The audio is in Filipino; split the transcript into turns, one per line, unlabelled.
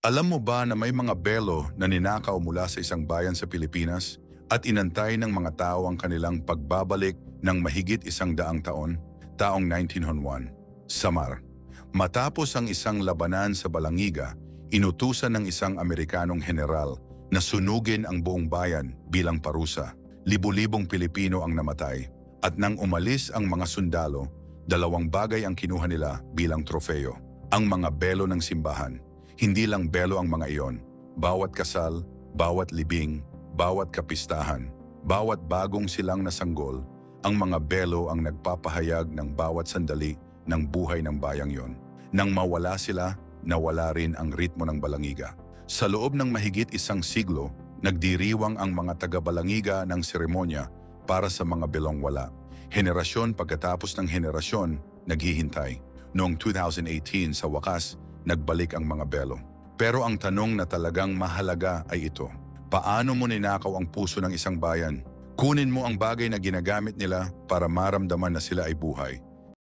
Alam mo ba na may mga belo na ninakaw mula sa isang bayan sa Pilipinas at inantay ng mga tao ang kanilang pagbabalik ng mahigit 100 taon? Taong 1901, Samar. Matapos ang isang labanan sa Balangiga, inutusan ng isang Amerikanong general na sunugin ang buong bayan bilang parusa. Libu-libong Pilipino ang namatay at nang umalis ang mga sundalo, dalawang bagay ang kinuha nila bilang trofeo. Ang mga belo ng simbahan. Hindi lang belo ang mga iyon. Bawat kasal, bawat libing, bawat kapistahan, bawat bagong silang nasanggol, ang mga belo ang nagpapahayag ng bawat sandali ng buhay ng bayang yon. Nang mawala sila, nawala rin ang ritmo ng Balangiga. Sa loob ng mahigit 1 siglo, nagdiriwang ang mga taga-Balangiga ng seremonya para sa mga belong wala. Henerasyon pagkatapos ng henerasyon, naghihintay. Noong 2018 sa wakas, nagbalik ang mga belo. Pero ang tanong na talagang mahalaga ay ito. Paano mo ninakaw ang puso ng isang bayan? Kunin mo ang bagay na ginagamit nila para maramdaman na sila ay buhay.